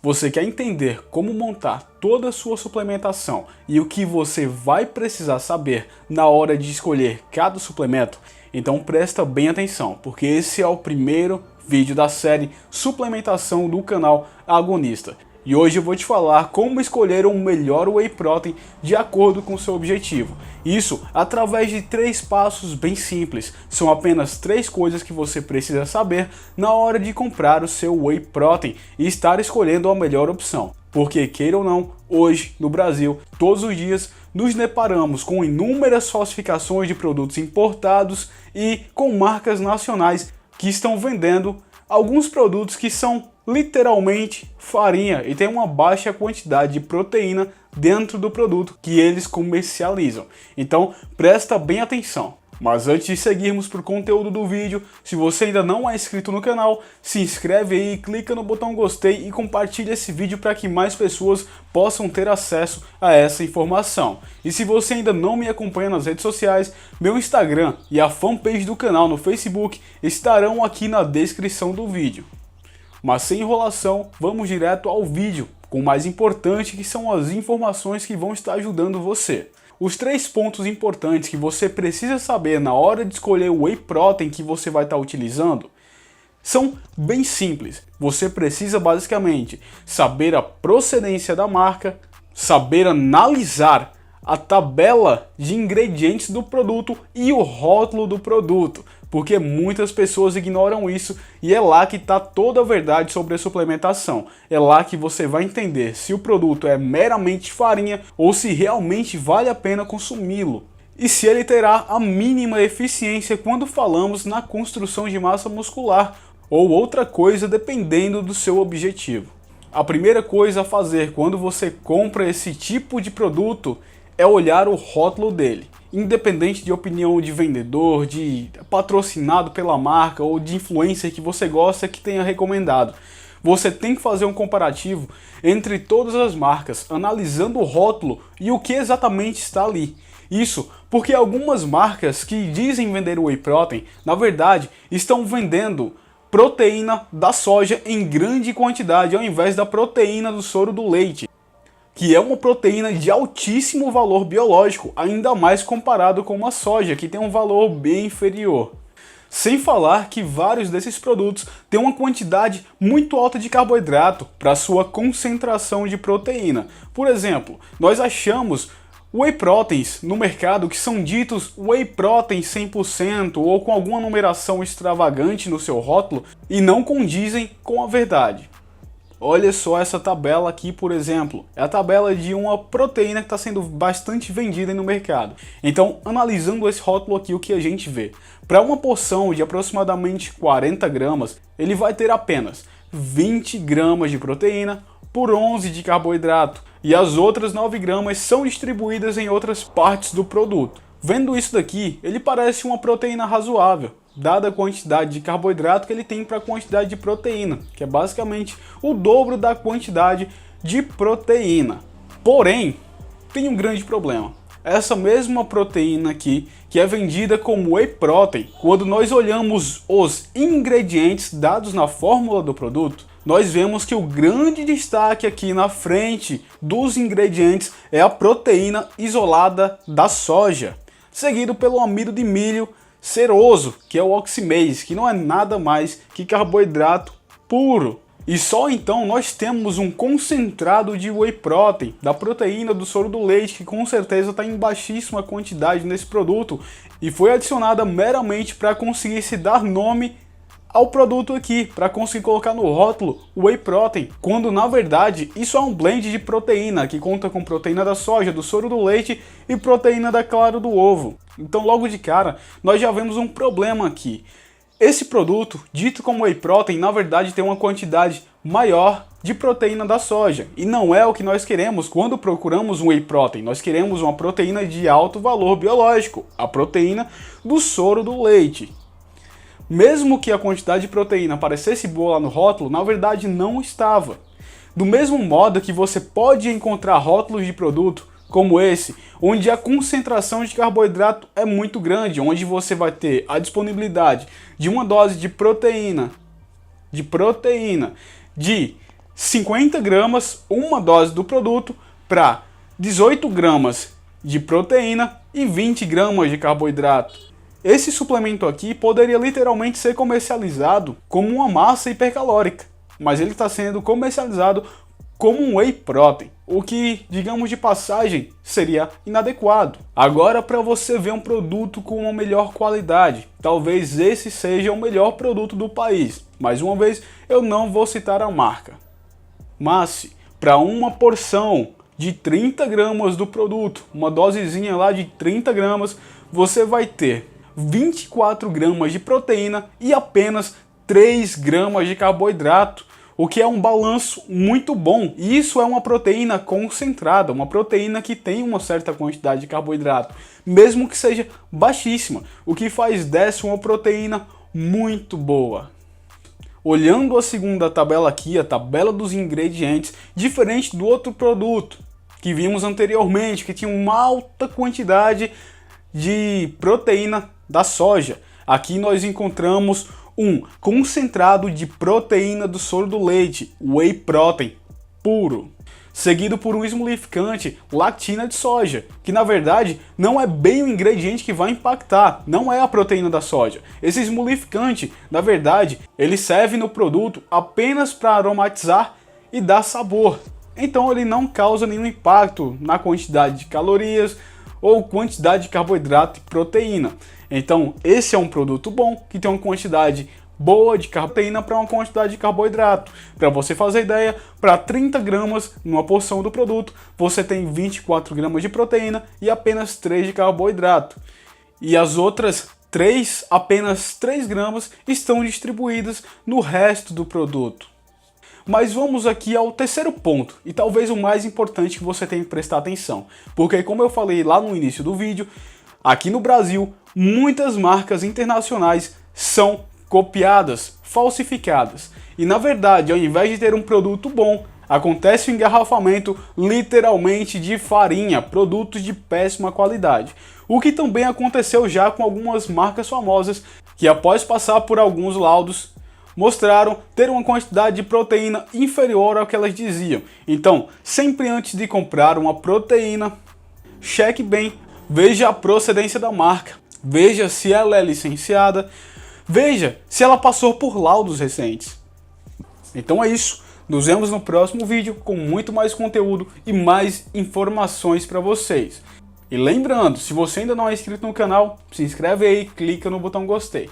Você quer entender como montar toda a sua suplementação e o que você vai precisar saber na hora de escolher cada suplemento? Então presta bem atenção, porque esse é o primeiro vídeo da série Suplementação do canal Agonista. E hoje eu vou te falar como escolher um melhor Whey Protein de acordo com o seu objetivo. Isso através de 3 passos bem simples. São apenas 3 coisas que você precisa saber na hora de comprar o seu Whey Protein e estar escolhendo a melhor opção. Porque, queira ou não, hoje no Brasil, todos os dias, nos deparamos com inúmeras falsificações de produtos importados e com marcas nacionais que estão vendendo alguns produtos que são literalmente farinha e tem uma baixa quantidade de proteína dentro do produto que eles comercializam. Então presta bem atenção. Mas antes de seguirmos para o conteúdo do vídeo, se você ainda não é inscrito no canal, se inscreve aí, clica no botão gostei e compartilha esse vídeo para que mais pessoas possam ter acesso a essa informação. E se você ainda não me acompanha nas redes sociais, meu Instagram e a fanpage do canal no Facebook estarão aqui na descrição do vídeo. Mas sem enrolação, vamos direto ao vídeo, com o mais importante que são as informações que vão estar ajudando você. Os 3 pontos importantes que você precisa saber na hora de escolher o Whey Protein que você vai estar utilizando são bem simples. Você precisa basicamente saber a procedência da marca, saber analisar a tabela de ingredientes do produto e o rótulo do produto, porque muitas pessoas ignoram isso e é lá que está toda a verdade sobre a suplementação. É lá que você vai entender se o produto é meramente farinha ou se realmente vale a pena consumi-lo. E se ele terá a mínima eficiência quando falamos na construção de massa muscular ou outra coisa dependendo do seu objetivo. A primeira coisa a fazer quando você compra esse tipo de produto é olhar o rótulo dele. Independente de opinião de vendedor, de patrocinado pela marca ou de influencer que você gosta que tenha recomendado. Você tem que fazer um comparativo entre todas as marcas, analisando o rótulo e o que exatamente está ali. Isso porque algumas marcas que dizem vender Whey Protein, na verdade, estão vendendo proteína da soja em grande quantidade ao invés da proteína do soro do leite, que é uma proteína de altíssimo valor biológico, ainda mais comparado com a soja, que tem um valor bem inferior. Sem falar que vários desses produtos têm uma quantidade muito alta de carboidrato para sua concentração de proteína. Por exemplo, nós achamos Whey Proteins no mercado que são ditos Whey Protein 100% ou com alguma numeração extravagante no seu rótulo e não condizem com a verdade. Olha só essa tabela aqui, por exemplo, é a tabela de uma proteína que está sendo bastante vendida no mercado. Então, analisando esse rótulo aqui, o que a gente vê? Para uma porção de aproximadamente 40 gramas, ele vai ter apenas 20 gramas de proteína por 11 de carboidrato, e as outras 9 gramas são distribuídas em outras partes do produto. Vendo isso daqui, ele parece uma proteína razoável, dada a quantidade de carboidrato que ele tem para a quantidade de proteína, que é basicamente o dobro da quantidade de proteína. Porém, tem um grande problema. Essa mesma proteína aqui, que é vendida como Whey Protein, quando nós olhamos os ingredientes dados na fórmula do produto, nós vemos que o grande destaque aqui na frente dos ingredientes é a proteína isolada da soja, seguido pelo amido de milho seroso, que é o oximase, que não é nada mais que carboidrato puro. E só então nós temos um concentrado de Whey Protein, da proteína do soro do leite, que com certeza está em baixíssima quantidade nesse produto e foi adicionada meramente para conseguir se dar nome ao produto aqui, para conseguir colocar no rótulo Whey Protein, quando na verdade isso é um blend de proteína, que conta com proteína da soja, do soro do leite e proteína da clara do ovo. Então logo de cara, nós já vemos um problema aqui. Esse produto, dito como Whey Protein, na verdade tem uma quantidade maior de proteína da soja, e não é o que nós queremos quando procuramos um Whey Protein. Nós queremos uma proteína de alto valor biológico, a proteína do soro do leite. Mesmo que a quantidade de proteína parecesse boa lá no rótulo, na verdade não estava. Do mesmo modo que você pode encontrar rótulos de produto como esse, onde a concentração de carboidrato é muito grande, onde você vai ter a disponibilidade de uma dose de proteína de 50 gramas, uma dose do produto, para 18 gramas de proteína e 20 gramas de carboidrato. Esse suplemento aqui poderia literalmente ser comercializado como uma massa hipercalórica, mas ele está sendo comercializado como um whey protein, o que, digamos de passagem, seria inadequado. Agora, para você ver um produto com uma melhor qualidade, talvez esse seja o melhor produto do país. Mais uma vez, eu não vou citar a marca. Mas, para uma porção de 30 gramas do produto, uma dosezinha lá de 30 gramas, você vai ter 24 gramas de proteína e apenas 3 gramas de carboidrato, o que é um balanço muito bom. E isso é uma proteína concentrada, uma proteína que tem uma certa quantidade de carboidrato, mesmo que seja baixíssima, o que faz dessa uma proteína muito boa. Olhando a segunda tabela aqui, a tabela dos ingredientes, diferente do outro produto que vimos anteriormente, que tinha uma alta quantidade de proteína da soja. Aqui nós encontramos um concentrado de proteína do soro do leite, whey protein puro, seguido por um esmolificante, lactina de soja, que na verdade não é bem o ingrediente que vai impactar, não é a proteína da soja. Esse esmolificante, na verdade, ele serve no produto apenas para aromatizar e dar sabor. Então ele não causa nenhum impacto na quantidade de calorias ou quantidade de carboidrato e proteína. Então esse é um produto bom, que tem uma quantidade boa de proteína para uma quantidade de carboidrato. Para você fazer ideia, para 30 gramas numa porção do produto, você tem 24 gramas de proteína e apenas 3 de carboidrato. E as outras apenas 3 gramas estão distribuídas no resto do produto. Mas vamos aqui ao terceiro ponto, e talvez o mais importante que você tem que prestar atenção. Porque como eu falei lá no início do vídeo, aqui no Brasil, muitas marcas internacionais são copiadas, falsificadas. E na verdade, ao invés de ter um produto bom, acontece o engarrafamento literalmente de farinha, produtos de péssima qualidade. O que também aconteceu já com algumas marcas famosas, que após passar por alguns laudos, mostraram ter uma quantidade de proteína inferior ao que elas diziam. Então, sempre antes de comprar uma proteína, cheque bem, veja a procedência da marca, veja se ela é licenciada, veja se ela passou por laudos recentes. Então é isso, nos vemos no próximo vídeo com muito mais conteúdo e mais informações para vocês. E lembrando, se você ainda não é inscrito no canal, se inscreve aí e clica no botão gostei.